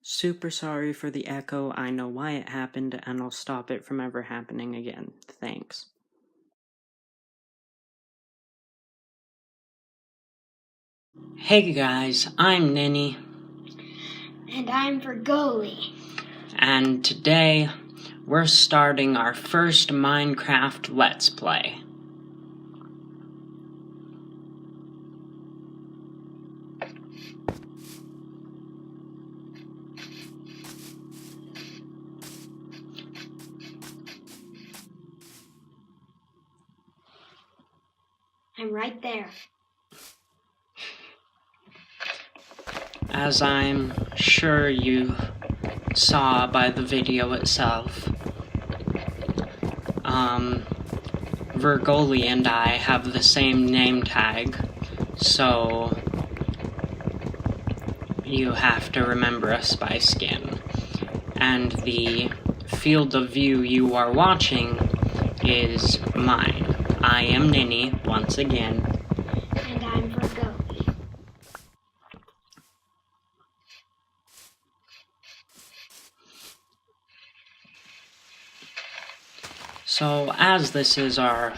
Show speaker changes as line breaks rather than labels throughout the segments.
Super sorry for the echo, I know why it happened, and I'll stop it from ever happening again. Thanks. Hey guys, I'm Ninny.
And I'm Vergoli.
And today, we're starting our first Minecraft Let's Play.
I'm right there.
As I'm sure you saw by the video itself, Vergoli and I have the same name tag, so you have to remember us by skin. And the field of view you are watching is mine. I am Ninny, once again.
And I'm Vergoli.
So, as this is our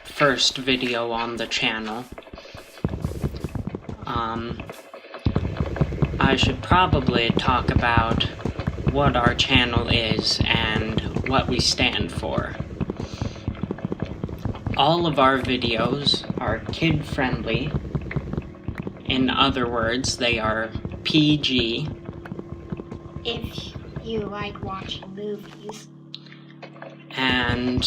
first video on the channel, I should probably talk about what our channel is and what we stand for. All of our videos are kid-friendly. In other words, they are PG.
If you like watching movies.
And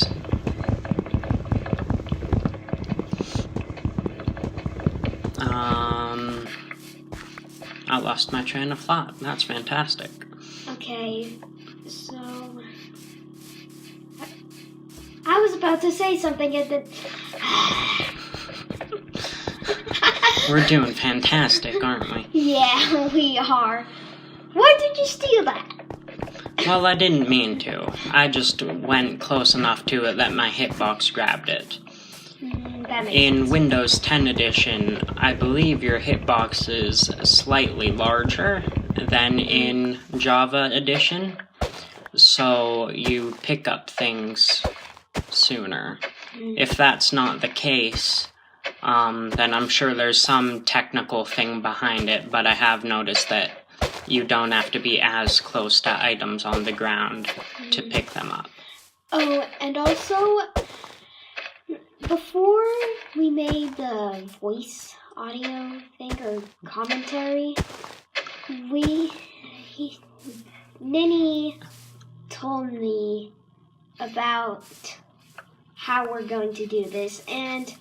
I lost my train of thought. That's fantastic.
Okay, so I was about to say something and then
We're doing fantastic, aren't we?
Yeah, we are. Why did you steal that?
Well, I didn't mean to. I just went close enough to it that my hitbox grabbed it.
That makes
In
sense.
Windows 10 edition, I believe your hitbox is slightly larger than in Java edition, so you pick up things sooner. If that's not the case, then I'm sure there's some technical thing behind it, but I have noticed that you don't have to be as close to items on the ground to pick them up.
Oh, and also, before we made the voice audio thing or commentary, Ninny told me about how we're going to do this, and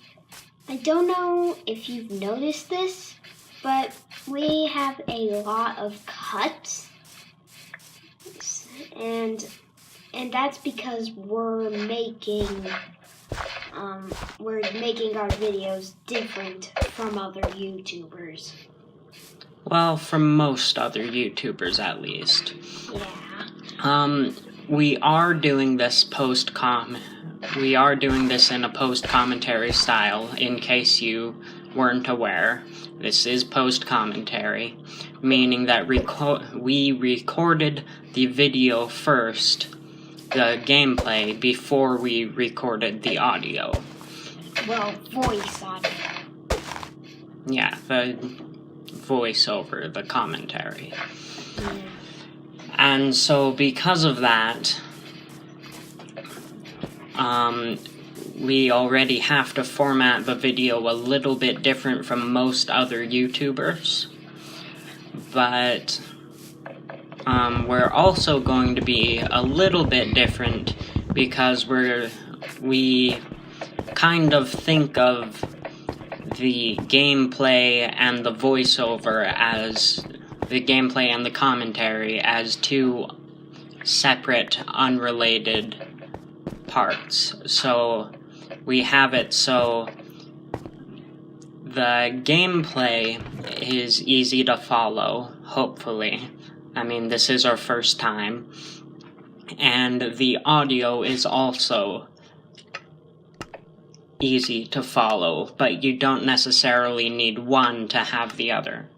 I don't know if you've noticed this, but we have a lot of cuts, and that's because we're making our videos different from other YouTubers.
Well, from most other YouTubers, at least.
Yeah.
We are doing this we are doing this in a post-commentary style, in case you weren't aware. This is post-commentary, meaning that we recorded the video first, the gameplay, before we recorded the audio.
Well, voice audio.
Yeah, the voiceover, the commentary.
Yeah.
And so because of that, we already have to format the video a little bit different from most other YouTubers. But we're also going to be a little bit different because we kind of think of the gameplay and the voiceover as the gameplay and the commentary as two separate, unrelated parts. So we have it so the gameplay is easy to follow, hopefully. I mean, this is our first time. And the audio is also easy to follow, but you don't necessarily need one to have the other.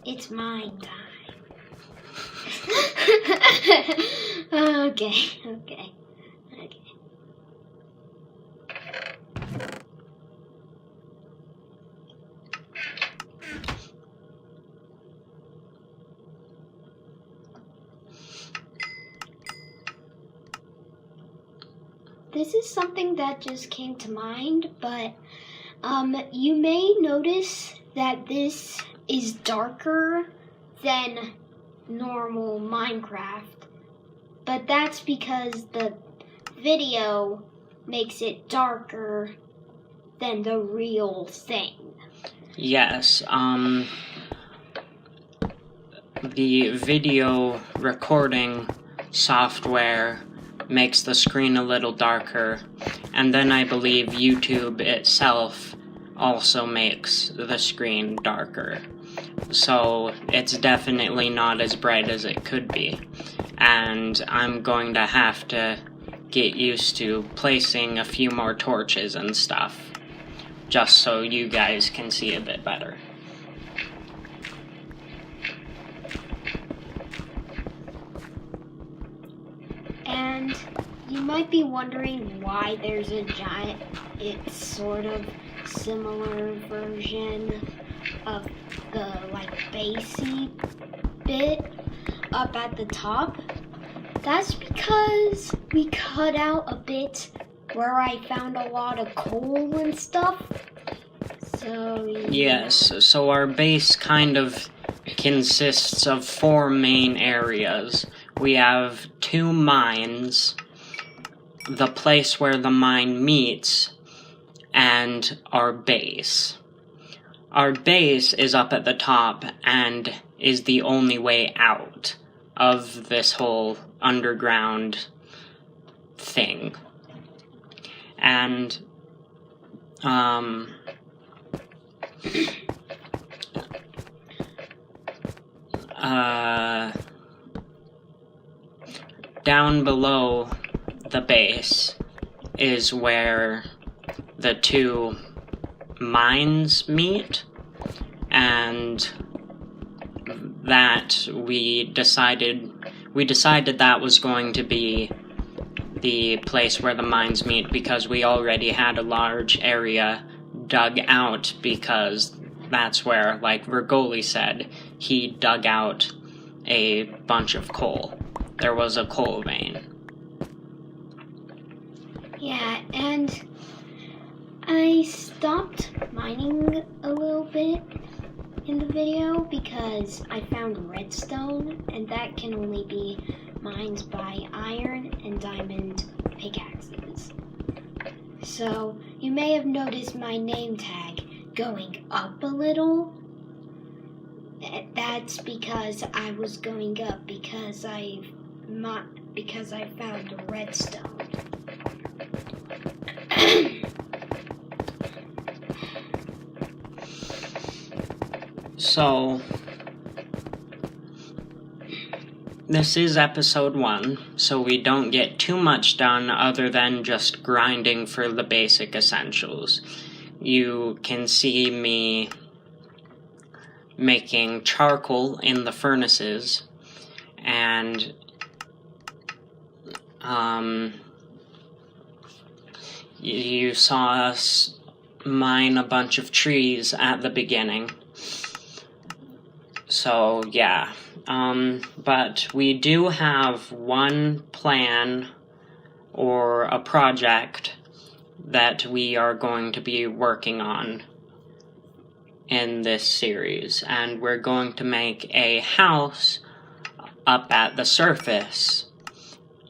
It's my time. Okay. This is something that just came to mind, but you may notice that this is darker than normal Minecraft, but that's because the video makes it darker than the real thing.
Yes, the video recording software makes the screen a little darker, and then I believe YouTube itself also makes the screen darker. So it's definitely not as bright as it could be, and I'm going to have to get used to placing a few more torches and stuff, just so you guys can see a bit better.
And you might be wondering why there's a giant, it's sort of similar version of the bassy bit up at the top. That's because we cut out a bit where I found a lot of coal and stuff. So yeah.
Yes, so our base kind of consists of 4 main areas. We have 2 mines, the place where the mine meets, and our base. Our base is up at the top and is the only way out of this whole underground thing. And, down below the base is where the 2 mines meet, and that we decided that was going to be the place where the mines meet because we already had a large area dug out, because that's where, like Vergoli said, he dug out a bunch of coal. There was a coal vein.
Yeah, and I stopped mining a little bit in the video because I found redstone, and that can only be mined by iron and diamond pickaxes. So you may have noticed my name tag going up a little. That's because I was going up because I found the redstone.
So, this is episode 1, so we don't get too much done other than just grinding for the basic essentials. You can see me making charcoal in the furnaces, and you saw us mine a bunch of trees at the beginning. So, yeah. But we do have one plan or a project that we are going to be working on in this series, and we're going to make a house up at the surface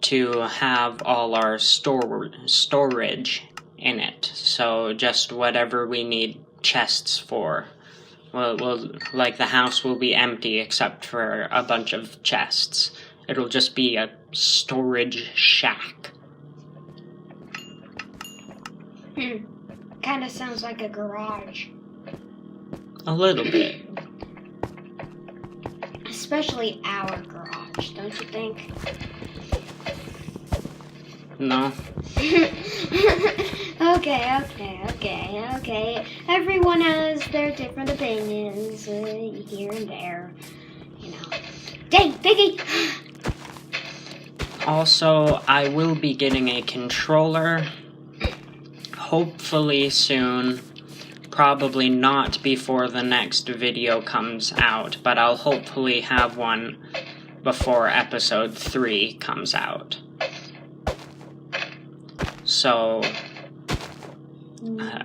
to have all our storage in it. So just whatever we need chests for. Well, like the house will be empty except for a bunch of chests. It'll just be a storage shack.
Kinda sounds like a garage.
A little bit.
Especially our garage, don't you think?
No?
Okay. Everyone has their different opinions here and there. You know. Dang, Biggie!
Also, I will be getting a controller, hopefully soon. Probably not before the next video comes out, but I'll hopefully have one before episode 3 comes out. So,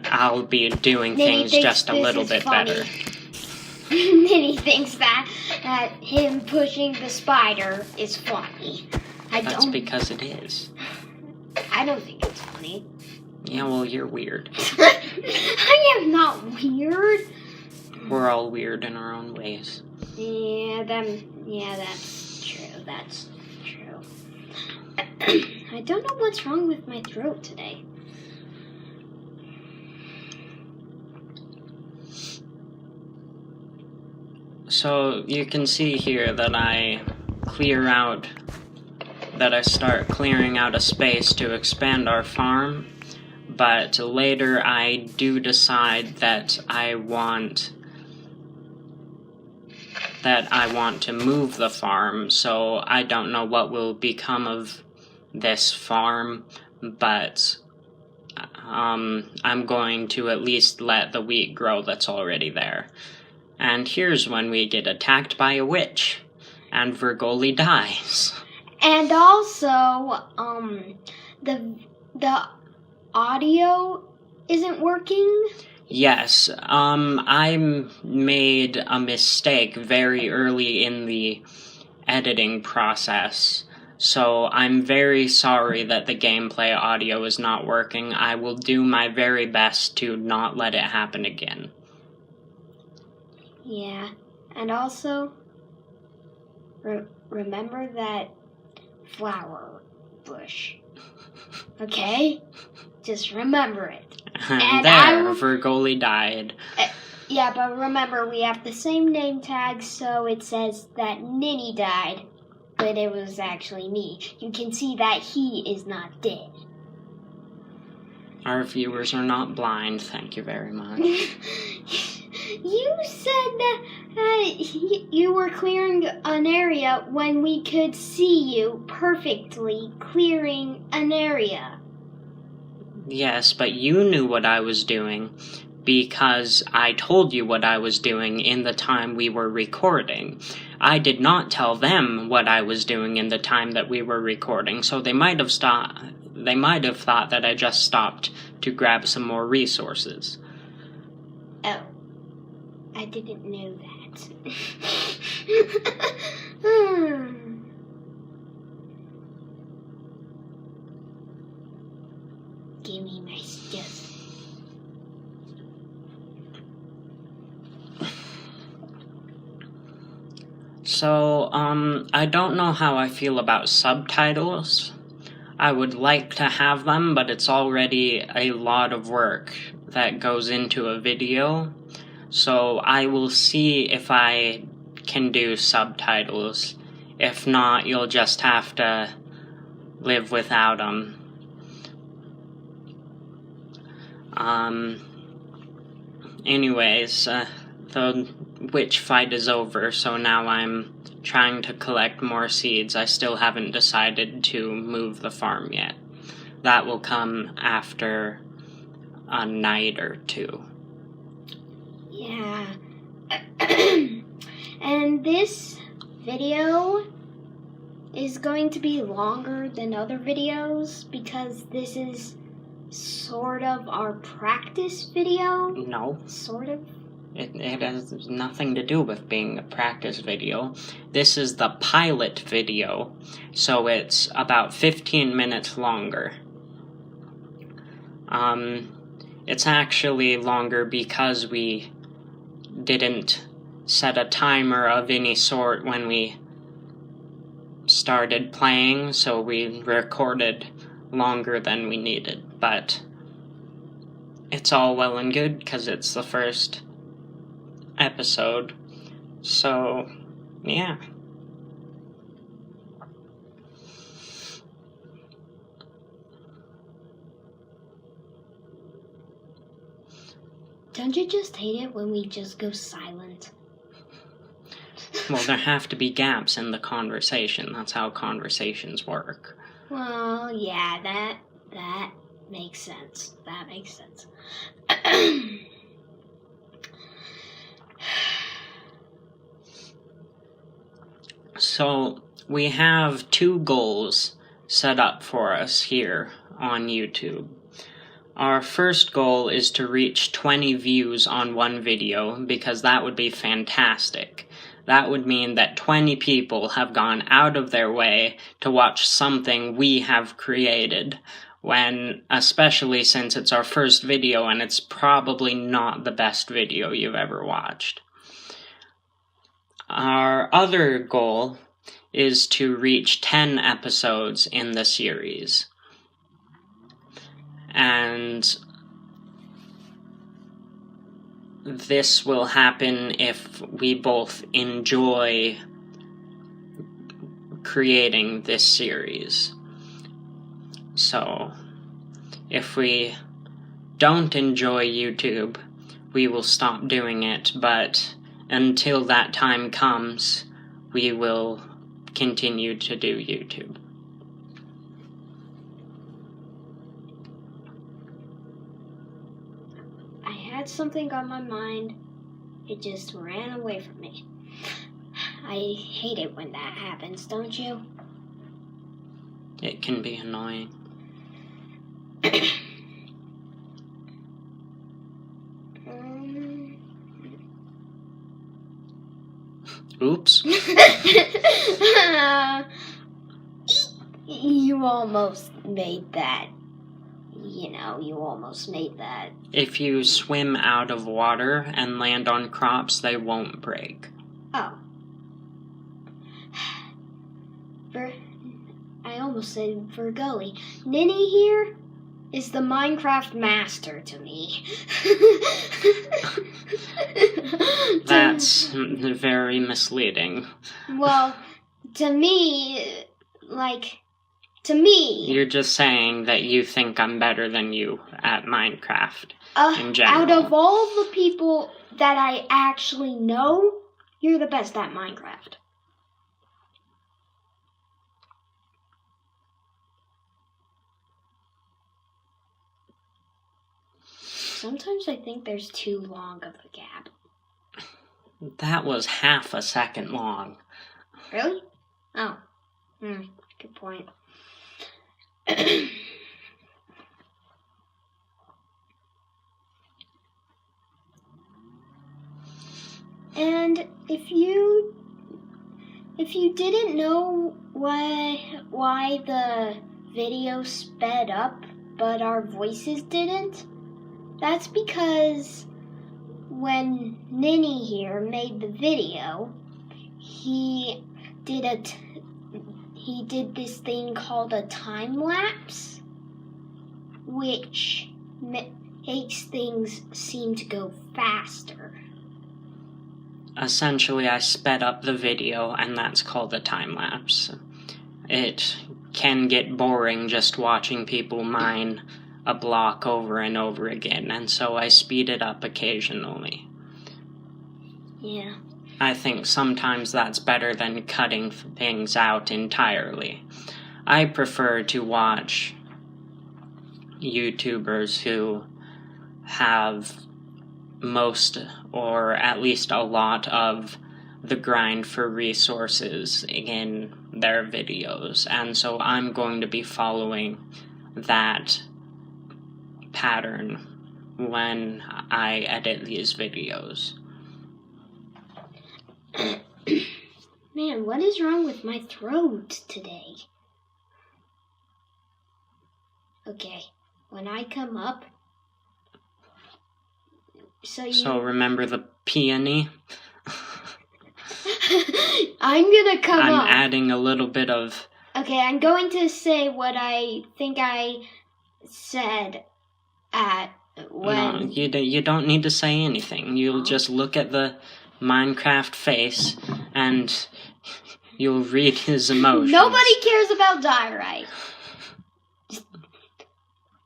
I'll be doing things just a little bit better.
Nitty thinks that him pushing the spider is funny.
That's because it is.
I don't think it's funny.
Yeah, well, you're weird.
I am not weird.
We're all weird in our own ways.
Yeah, that's true. That's true. I don't know what's wrong with my throat today.
So, you can see here that I start clearing out a space to expand our farm, but later I do decide that I want to move the farm, so I don't know what will become of this farm, but I'm going to at least let the wheat grow that's already there. And here's when we get attacked by a witch, and Vergoli dies.
And also, the audio isn't working.
Yes, I made a mistake very early in the editing process, so I'm very sorry that the gameplay audio is not working. I will do my very best to not let it happen again.
Yeah, and also, remember that flower bush, okay? Just remember it.
And there, Vergoli died.
Yeah, but remember, we have the same name tag, so it says that Ninny died, but it was actually me. You can see that he is not dead.
Our viewers are not blind, thank you very much.
You said that you were clearing an area when we could see you perfectly clearing an area.
Yes, but you knew what I was doing because I told you what I was doing in the time we were recording. I did not tell them what I was doing in the time that we were recording, so they might have thought that I just stopped to grab some more resources.
Oh, I didn't know that. Give me my stuff.
So, I don't know how I feel about subtitles. I would like to have them, but it's already a lot of work that goes into a video. So I will see if I can do subtitles. If not, you'll just have to live without them. Anyways, the witch fight is over, so now I'm trying to collect more seeds. I still haven't decided to move the farm yet. That will come after a night or two.
Yeah. And this video is going to be longer than other videos because this is sort of our practice video.
No.
Sort of.
It has nothing to do with being a practice video. This is the pilot video, so it's about 15 minutes longer. It's actually longer because we didn't set a timer of any sort when we started playing, so we recorded longer than we needed, but it's all well and good because it's the first episode, so yeah.
Don't you just hate it when we just go silent?
Well, there have to be gaps in the conversation. That's how conversations work.
Well, yeah, that makes sense. That makes sense.
So, we have 2 goals set up for us here on YouTube. Our first goal is to reach 20 views on one video, because that would be fantastic. That would mean that 20 people have gone out of their way to watch something we have created, especially since it's our first video and it's probably not the best video you've ever watched. Our other goal is to reach 10 episodes in the series. And this will happen if we both enjoy creating this series. So, if we don't enjoy YouTube, we will stop doing it, but until that time comes, we will continue to do YouTube.
I had something on my mind. It just ran away from me. I hate it when that happens, don't you?
It can be annoying. Oops.
You almost made that. You almost made that.
If you swim out of water and land on crops, they won't break.
Oh. I almost said Virgoli. Ninny here is the Minecraft master to me.
That's very misleading.
Well, to me,
You're just saying that you think I'm better than you at Minecraft in general.
Out of all the people that I actually know, you're the best at Minecraft. Sometimes I think there's too long of a gap.
That was half a second long.
Really? Oh. Good point. And if you didn't know why the video sped up but our voices didn't, that's because when Ninny here made the video, he did this thing called a time lapse, which makes things seem to go faster.
Essentially, I sped up the video, and that's called a time lapse. It can get boring just watching people mine a block over and over again, and so I speed it up occasionally.
Yeah.
I think sometimes that's better than cutting things out entirely. I prefer to watch YouTubers who have most, or at least a lot, of the grind for resources in their videos, and so I'm going to be following that pattern when I edit these videos.
Man, what is wrong with my throat today? Okay, when I come up... So
remember the peony?
I'm gonna come up.
I'm adding a little bit of...
Okay, I'm going to say what I think I said at when...
No, you don't need to say anything. You'll just look at the Minecraft face and you'll read his emotions.
Nobody cares about diorite.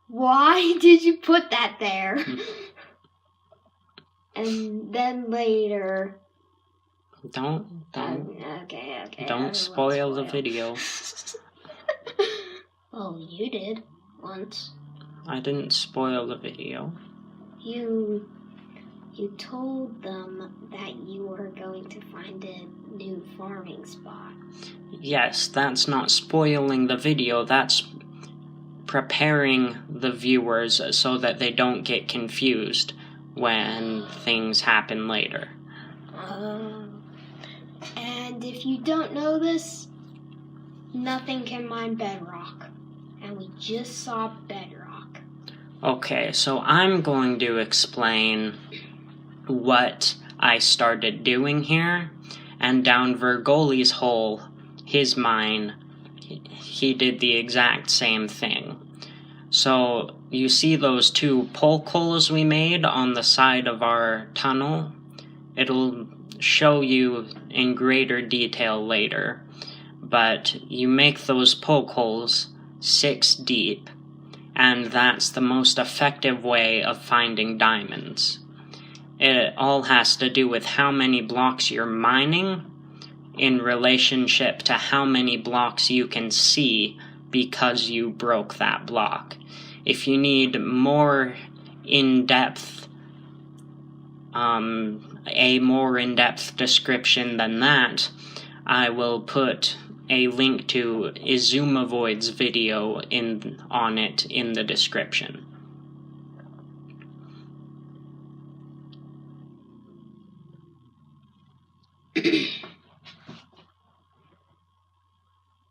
Why did you put that there? and then later.
Don't
Okay.
don't spoil the video.
Oh, you did once.
I didn't spoil the video.
You told them that you were going to find a new farming spot.
Yes, that's not spoiling the video. That's preparing the viewers so that they don't get confused when things happen later.
And if you don't know this, nothing can mine bedrock. And we just saw bedrock.
Okay, so I'm going to explain what I started doing here, and down Vergoli's hole, his mine, he did the exact same thing. So you see those 2 poke holes we made on the side of our tunnel? It'll show you in greater detail later, but you make those poke holes 6 deep, and that's the most effective way of finding diamonds. It all has to do with how many blocks you're mining in relationship to how many blocks you can see because you broke that block. If you need more in-depth, a more in-depth description than that, I will put a link to Izumavoid's video on it in the description.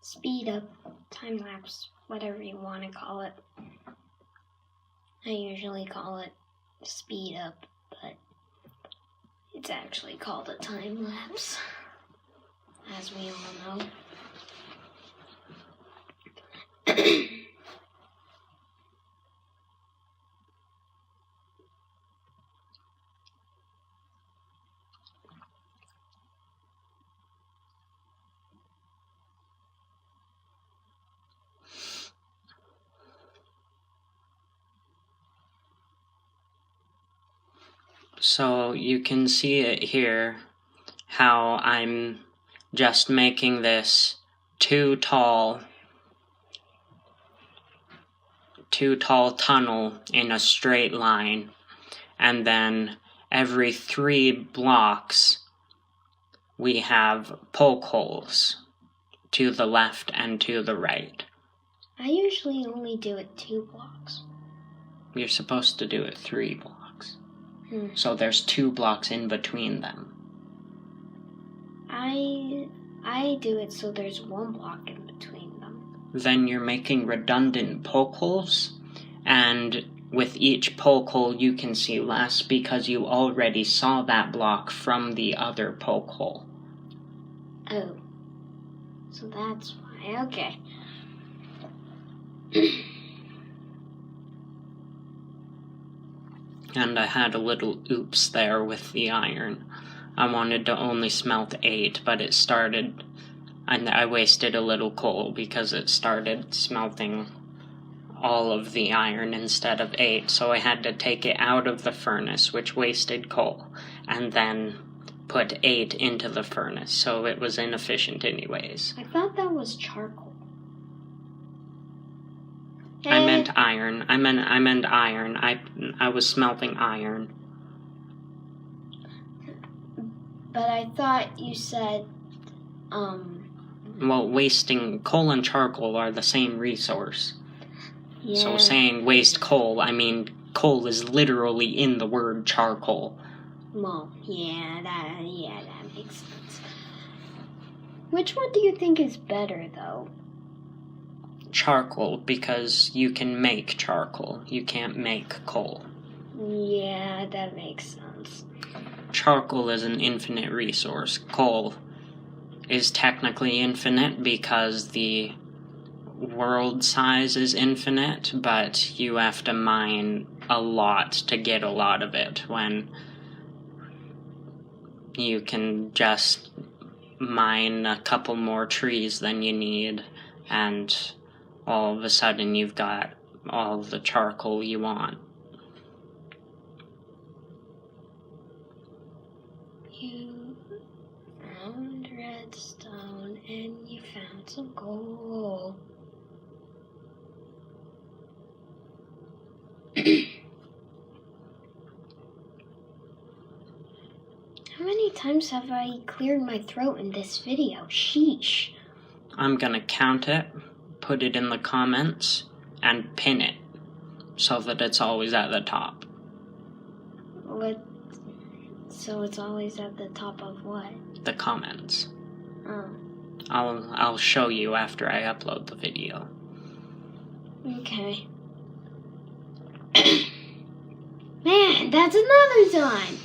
Speed up, time lapse, whatever you want to call it. I usually call it speed up, but it's actually called a time lapse, as we all know.
So you can see it here, how I'm just making this too tall tunnel in a straight line, and then every 3 blocks we have poke holes to the left and to the right.
I usually only do it 2 blocks.
You're supposed to do it 3 blocks. So there's 2 blocks in between them.
I do it so there's 1 block in between them.
Then you're making redundant poke holes, and with each poke hole you can see less because you already saw that block from the other poke hole.
Oh. So that's why. Okay.
And I had a little oops there with the iron. I wanted to only smelt 8, but it started, and I wasted a little coal because it started smelting all of the iron instead of 8, so I had to take it out of the furnace, which wasted coal, and then put 8 into the furnace, so it was inefficient anyways.
I thought that was charcoal.
I meant iron. I meant iron. I was smelting iron.
But I thought you said,
Well, wasting coal and charcoal are the same resource.
Yeah.
So saying waste coal, I mean coal is literally in the word charcoal.
Well, yeah, that makes sense. Which one do you think is better, though?
Charcoal, because you can make charcoal. You can't make coal.
Yeah, that makes sense.
Charcoal is an infinite resource. Coal is technically infinite because the world size is infinite, but you have to mine a lot to get a lot of it, when you can just mine a couple more trees than you need, and all of a sudden you've got all the charcoal you want.
You found redstone and you found some coal. How many times have I cleared my throat in this video? Sheesh.
I'm gonna count it, put it in the comments, and pin it so that it's always at the top.
What? So it's always at the top of what?
The comments.
Oh.
I'll show you after I upload the video.
Okay. Man, that's another time.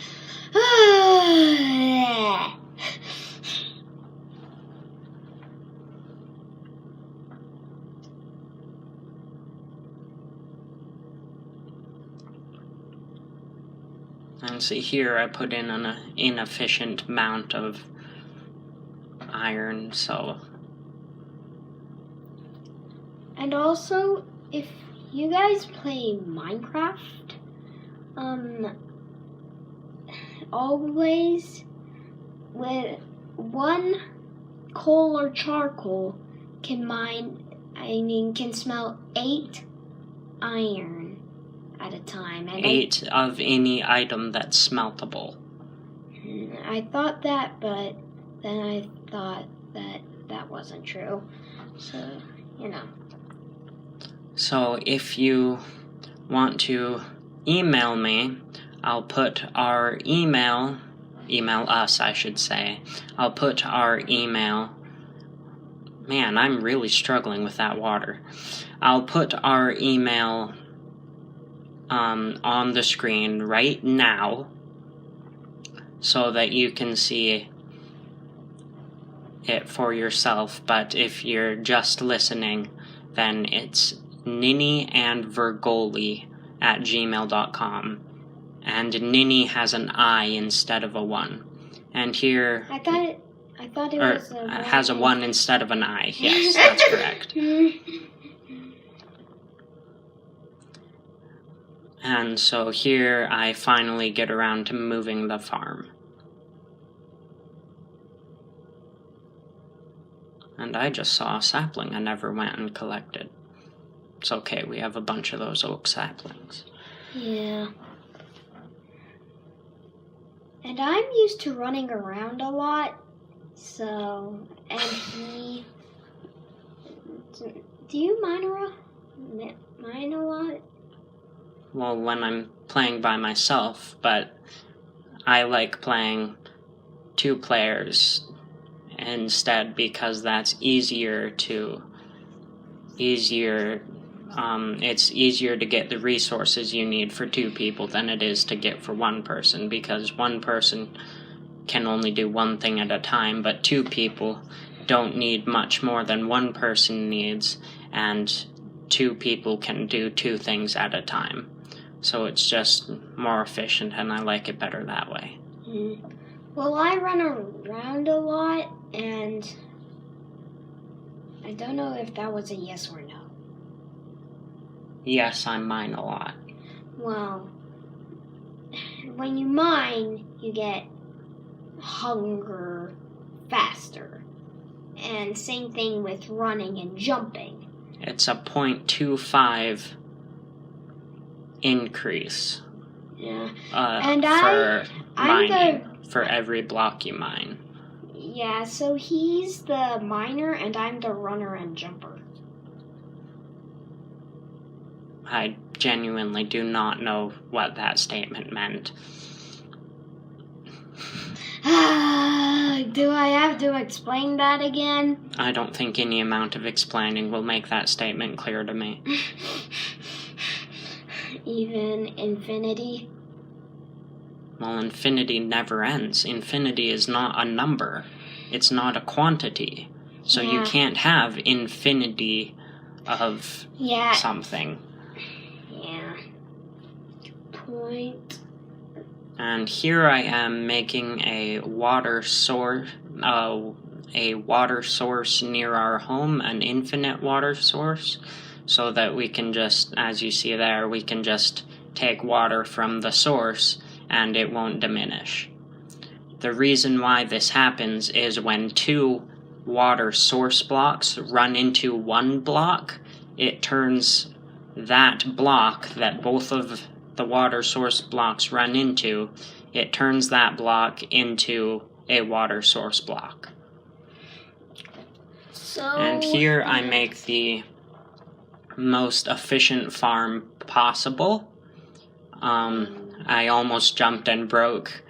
And see here I put in an inefficient amount of iron, so...
And also, if you guys play Minecraft, always with one coal or charcoal can smell 8 iron at a time. And
8 of any item that's smeltable.
I thought that, but then I thought that wasn't true. So, you know.
So if you want to email me, I'll put our email us I should say. I'll put our email. Man, I'm really struggling with that water. I'll put our email on the screen right now so that you can see it for yourself, but if you're just listening, then it's ninnyandvergoli@gmail.com, and Ninny has an I instead of a 1, and here
I thought it was a
has a 1 instead of an I. Yes, that's correct. And so here I finally get around to moving the farm. And I just saw a sapling I never went and collected. It's okay, we have a bunch of those oak saplings.
Yeah. And I'm used to running around a lot, so, and he... Do you mine a lot?
Well, when I'm playing by myself, but I like playing 2 players instead because that's it's easier to get the resources you need for 2 people than it is to get for 1 person, because 1 person can only do 1 thing at a time, but 2 people don't need much more than 1 person needs, and 2 people can do 2 things at a time. So it's just more efficient, and I like it better that way.
Well, I run around a lot, and I don't know if that was a yes or no.
Yes, I mine a lot.
Well, when you mine, you get hunger faster. And same thing with running and jumping.
It's a 0.25 increase.
Yeah.
For every block you mine.
Yeah, so he's the miner and I'm the runner and jumper.
I genuinely do not know what that statement meant.
Do I have to explain that again?
I don't think any amount of explaining will make that statement clear to me.
Even infinity?
Well, infinity never ends. Infinity is not a number. It's not a quantity. So you can't have infinity of something.
Yeah. Point.
And here I am making a water source near our home, an infinite water source, so that we can just, as you see there, we can just take water from the source and it won't diminish. the reason why this happens is when two water source blocks run into one block, it turns that block that both of the water source blocks run into, it turns that block into a water source block. And here I make the most efficient farm possible. I almost jumped and broke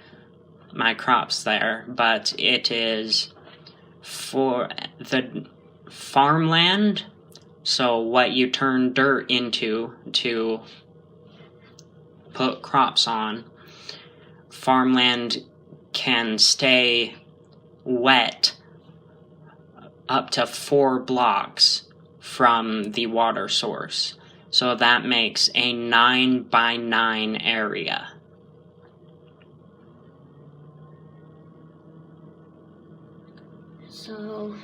my crops there, but it is for the farmland, so what you turn dirt into to put crops on. Farmland can stay wet up to 4 blocks from the water source. So that makes a 9x9 area.
So,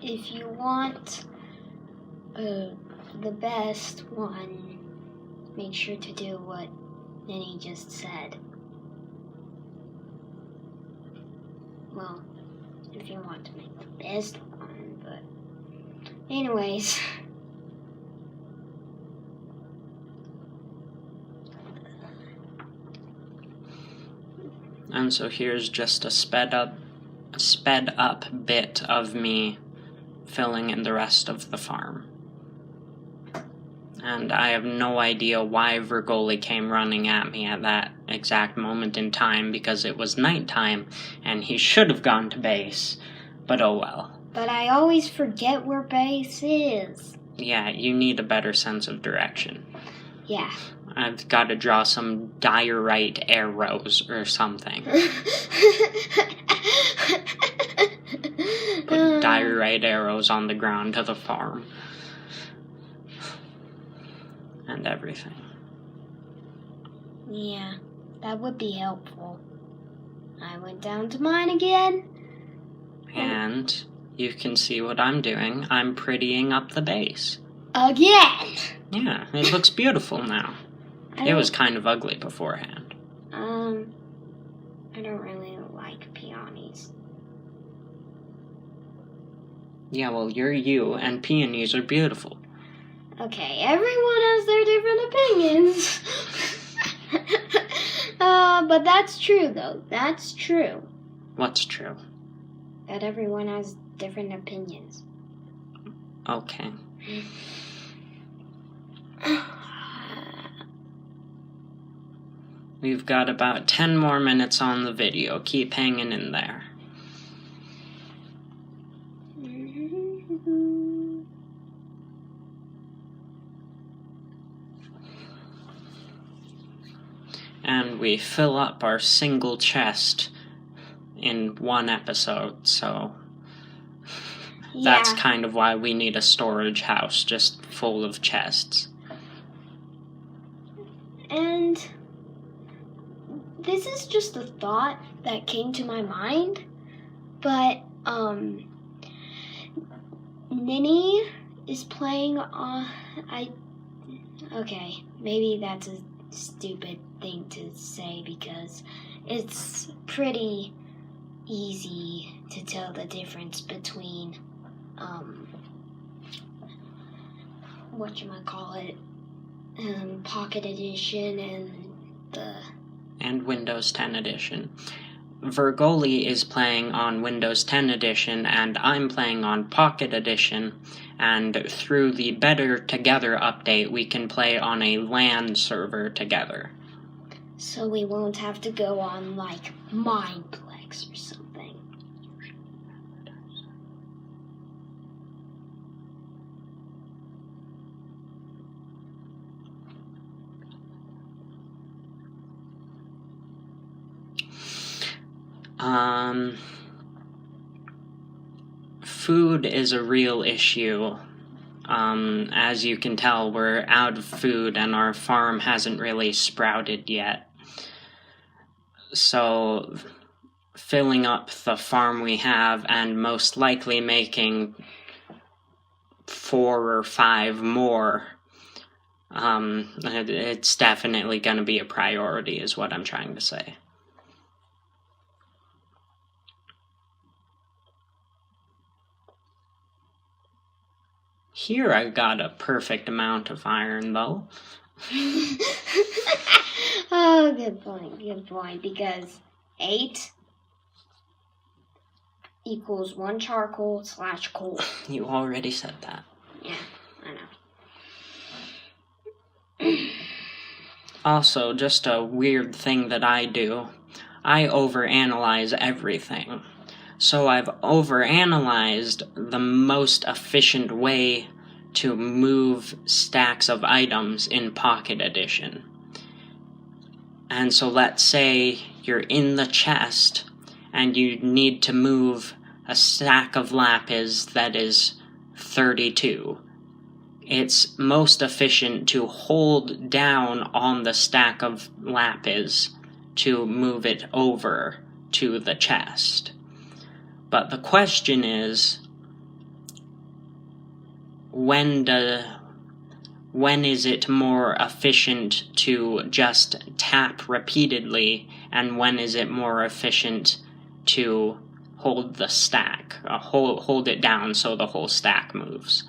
if you want the best one, make sure to do what Ninny just said. Well, if you want to make the best one, but anyways.
And so here's just a sped up bit of me filling in the rest of the farm. And I have no idea why Vergoli came running at me at that exact moment in time, because it was nighttime and he should have gone to base, but oh well.
But I always forget where base is.
Yeah, you need a better sense of direction.
Yeah.
I've got to draw some diorite arrows or something. Put diorite arrows on the ground to the farm. And everything.
Yeah, that would be helpful. I went down to mine again.
And you can see what I'm doing. I'm prettying up the base.
Again!
Yeah, it looks beautiful now. It was kind of ugly beforehand.
I don't really like peonies.
Yeah, well, you're you, and peonies are beautiful.
Okay, everyone has their different opinions. But that's true, though. That's true.
What's true?
That everyone has different opinions.
Okay. We've got about 10 more minutes on the video. Keep hanging in there. And we fill up our single chest in one episode, so that's kind of why we need a storage house just full of chests. And
this is just a thought that came to my mind, but Ninny is playing on. Okay, maybe that's a stupid thing to say because it's pretty easy to tell the difference between Pocket Edition and
Windows 10 Edition. Vergoli is playing on Windows 10 Edition, and I'm playing on Pocket Edition, and through the Better Together update, we can play on a LAN server together.
So we won't have to go on, like, Mineplex or something.
Food is a real issue. As you can tell, we're out of food and our farm hasn't really sprouted yet. So, filling up the farm we have and most likely making 4 or 5 more, it's definitely going to be a priority, is what I'm trying to say. Here I got a perfect amount of iron, though.
Oh, good point, because 8 equals 1 charcoal / coal.
You already said that.
Yeah, I know.
Also, just a weird thing that I do, I overanalyze everything. So I've overanalyzed the most efficient way to move stacks of items in Pocket Edition. And so let's say you're in the chest and you need to move a stack of lapis that is 32. It's most efficient to hold down on the stack of lapis to move it over to the chest. But the question is, when is it more efficient to just tap repeatedly, and when is it more efficient to hold the stack, hold it down so the whole stack moves?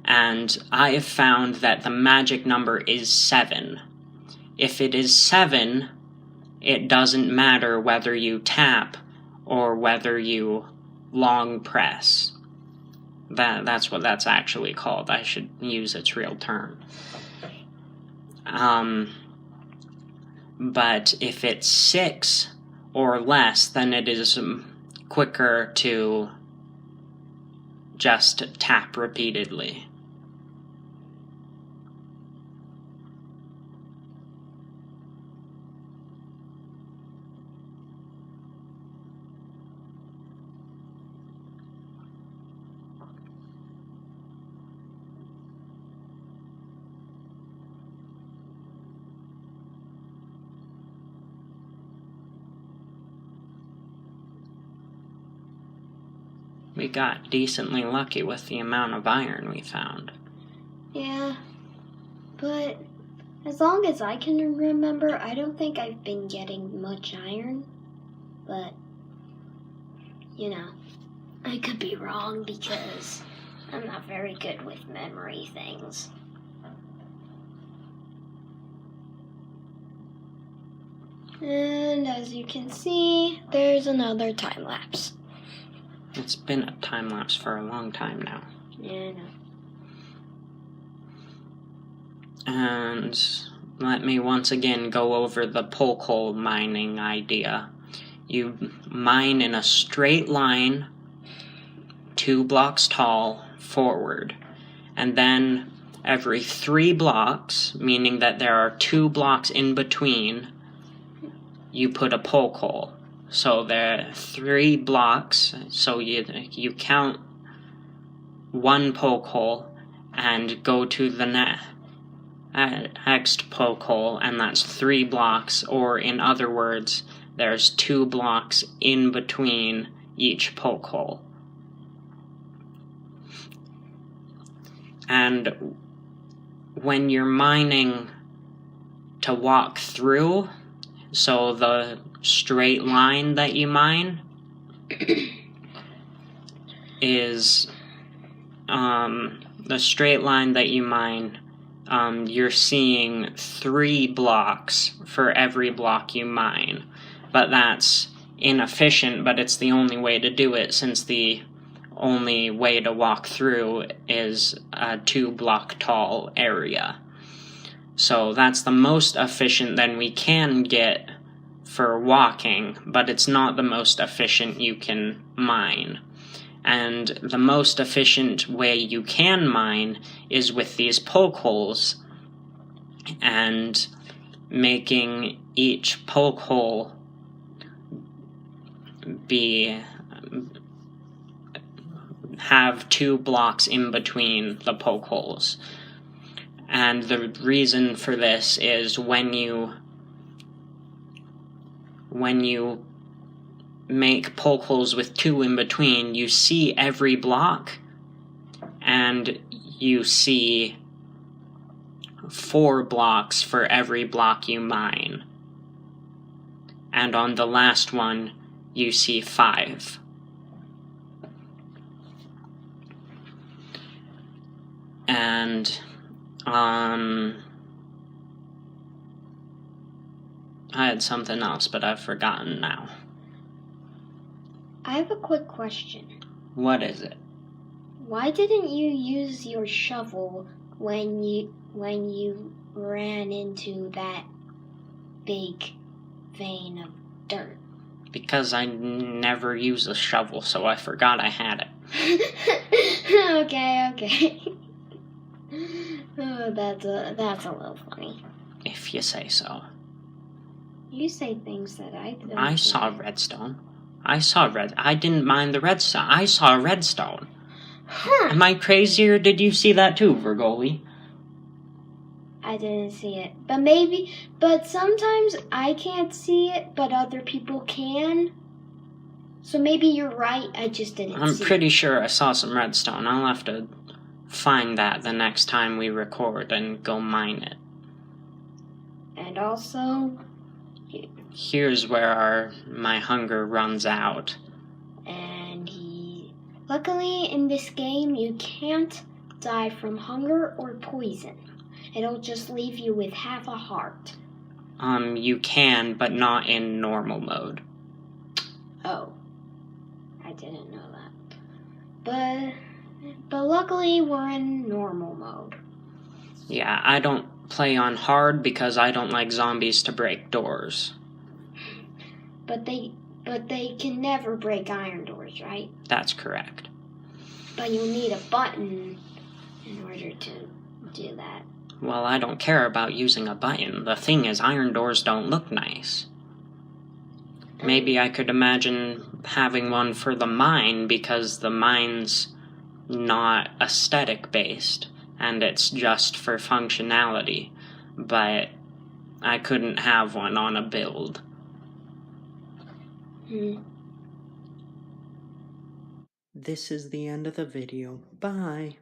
And I have found that the magic number is 7. If it is 7, it doesn't matter whether you tap or whether you long press. That's what that's actually called. I should use its real term. But if it's 6 or less, then it is quicker to just tap repeatedly. We got decently lucky with the amount of iron we found.
Yeah, but as long as I can remember, I don't think I've been getting much iron. But, I could be wrong because I'm not very good with memory things. And as you can see, there's another time lapse.
It's been a time lapse for a long time now.
Yeah, I know.
And let me once again go over the poke hole mining idea. You mine in a straight line, 2 blocks tall, forward. And then every 3 blocks, meaning that there are 2 blocks in between, you put a poke hole. So there are 3 blocks, so you count 1 poke hole and go to the next poke hole, and that's 3 blocks, or in other words, there's 2 blocks in between each poke hole. And when you're mining to walk through, so the straight line that you mine is the straight line that you mine, you're seeing 3 blocks for every block you mine. But that's inefficient, but it's the only way to do it, since the only way to walk through is a 2 block tall area. So that's the most efficient that we can get for walking, but it's not the most efficient you can mine. And the most efficient way you can mine is with these poke holes, and making each poke hole have 2 blocks in between the poke holes. And the reason for this is when you make poke holes with 2 in between, you see every block, and you see 4 blocks for every block you mine. And on the last one, you see 5. And, I had something else, but I've forgotten now.
I have a quick question.
What is it?
Why didn't you use your shovel when you ran into that big vein of dirt?
Because I never use a shovel, so I forgot I had it.
Okay. Oh, that's a little funny.
If you say so.
You say things that I don't.
I saw redstone. I didn't mind the redstone. I saw redstone.
Huh.
Am I crazy, or did you see that too, Vergoli?
I didn't see it. But sometimes I can't see it, but other people can. So maybe you're right, I just didn't
I'm
see
pretty sure I saw some redstone. I'll have to find that the next time we record and go mine it.
And also,
Here's where my hunger runs out.
luckily in this game, you can't die from hunger or poison. It'll just leave you with half a heart.
You can, but not in normal mode.
Oh, I didn't know that. But luckily we're in normal mode.
Yeah, I don't play on hard because I don't like zombies to break doors.
But they can never break iron doors, right?
That's correct.
But you'll need a button in order to do that.
Well, I don't care about using a button. The thing is, iron doors don't look nice. Maybe I could imagine having one for the mine, because the mine's not aesthetic based, and it's just for functionality. But I couldn't have one on a build. This is the end of the video. Bye.